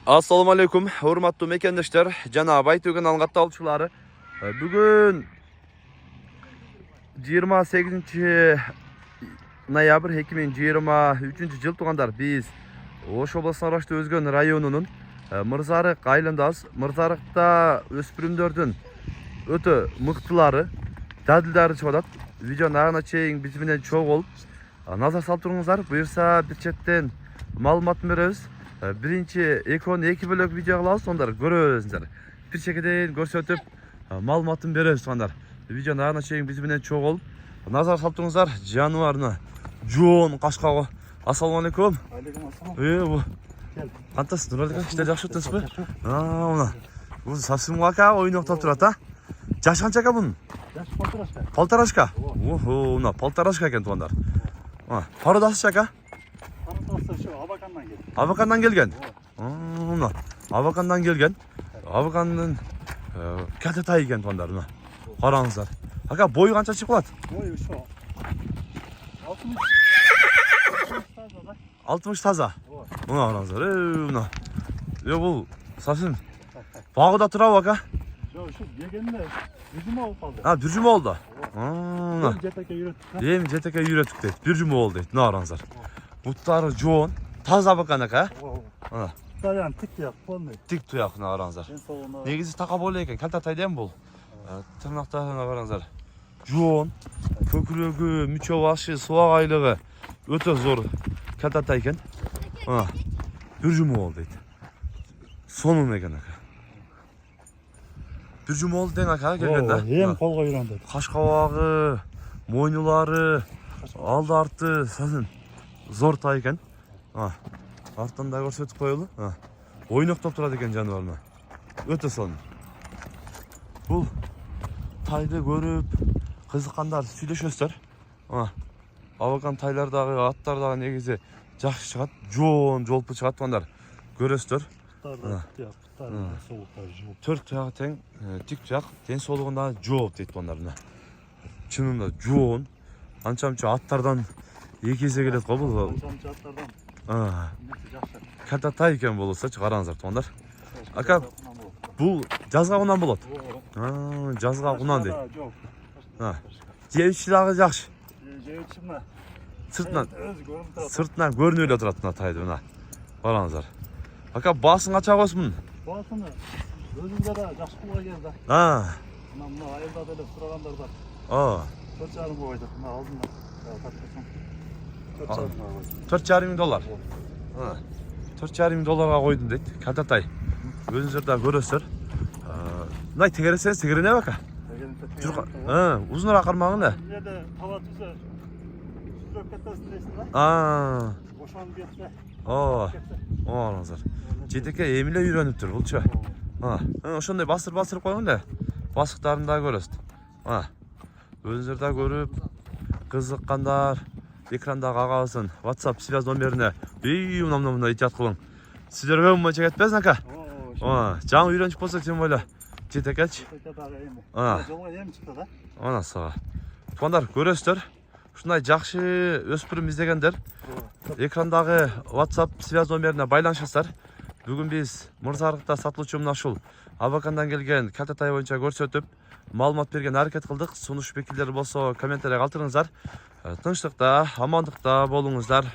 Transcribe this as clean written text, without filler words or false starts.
Assalamu alaikum, hurmatly mekendeşler, Janab Aytögen algatda alçılары. Bugün 28 noyabr 2023 yıl tuğandar biz Oş oblasına araştı özgön rayonunun Mırzarık aylındayız. Mırzarıkta öspürümdördün ötü mıktılары, dadildari çıkadat. Videonun ağına çeyin bizimle çok olup nazar salып тұрыңыздар. Buyursa bir chatten malumatını bereriz. Birinci ekran 2 bölük video kılavuz, sonlar görüyorsunuzlar. Bir şekilde gösterip malumatını bereriz sonlar. Videonun ağına çeyin bizimle çok olup nazar salып тұрыңыздар. Жануарына Джон Қашқағы. Ассалаумағалейкум. Алейкум Bu қантасыз, Нұралика? İşler жақсы өттіңіз бе? Мына. Bu совсем лака ойын оқтап тұрады, а? Жашы қанша екен бұның? Жаш полторашка. Полторашка? Охо, мына полторашка екен туғандар. Пародасы aka? Пародасы şu Abakan'dan geldi. Abakan'dan gelген. Мына. Abakan'dan gelген. Abakan'ın кәлтәтай екен туғандар, мына. Қараңыздар. Aka, бойы қанша шығып қалады? Boyu şu 60 таза. Мына қараңыздар. Мына. Бұл совсем бағыда тұрау, aka? Şu yegende yüzüme oldu. Bir cümle oldu. Mına. Jeteke yürüttük. Hem jeteke yürüttük deydi. Bir cümle oldu deydi. Ne aranızlar? Butları John. Taza Abakan aka. Mına. Dayan tik yak olmuyor. Tik tuyak ne aranızlar. En sonuna. Negizi taka bolu eken. Kəltataydan bol. Tırnaqlarına aranızlar. John. Kökürögü, müçö başı, suaq aylığı. Öte zor. Kəltatay eken. Bir cümle oldu deydi. Sonun eken aka. Bir cümle oldu deydi aka gelgende. Hem kolga yüründü. Қашқабағы, мойнылары, алды арты сәзін зор тай екен. Арттан да көрсетіп қойылы. Ойнақтап тұрады екен жануарына. Өте соны. Бұл тайды көріп, қызыққандар сөйлешесіздер. Абакан тайлардағы, аттардағы негізі жақсы шығады. Жолпы шығады туғандар. Көресіздер. Төрт тұяғы тең, тик тұяқ, ден солығында жооп дейді туғандарына. Чынында жоон, анча-мынча аттардан екі есе келеді ғой бұл. Анча аттардан. Кәлтатай екен болса қараңыздар туғандар. Ака, бұл жазға құнан болады. Жазға құнан дейді. Жеушілағы жақшы. Жеуші Сыртынан көрінеулі тұрады мына тайды мына. Қараңыздар. Ака, басын қанша қойсын мұның? Басыны өзімде де жақсы қолға келді. Мына айылда да сұрағандар бар. 4,5 қойдық. Мына алдында. 4,5 мың доллар. 4,5 мың долларға қойдым дейді. Кәлтатай. Өзіңіздер де көресіздер. Мынай тегересеңіз тегерене бака? Ұзынырақ қармағын да? Жерде тава түзі. Сүзіп кеттесін дейсің ба? Ошан бетте. Оңалыңыздар. Жетеке еміле үйреніп тұр, бұл ша. Ошандай басыр-басыр қойғын да. Басықтарын да көресіз. Өзіңіздер де көріп, қызыққандар, экрандағы ағасын, WhatsApp связь номеріне мына итят қылың. Сіздерге өмір чек етпесін, ака? Жаңы үйреншіп болса, тем ойлы. Жетекеч. Жетекедағы емі. Жолға ем шықты да? Саға. Туғандар, көресіздер. Шынай жақшы өспірім іздегендер. Экрандағы WhatsApp связь номеріне байланышасыздар. Бүгін біз Мырзарықта сатылушы мұнашыл Абакандан келген Кәлтатай бойынша көрсетіп, малумат берген әрекет қылдық. Сұныш бекілдері болса комментария қалтырыңыздар. Тыныштықта, амандықта болыңыздар.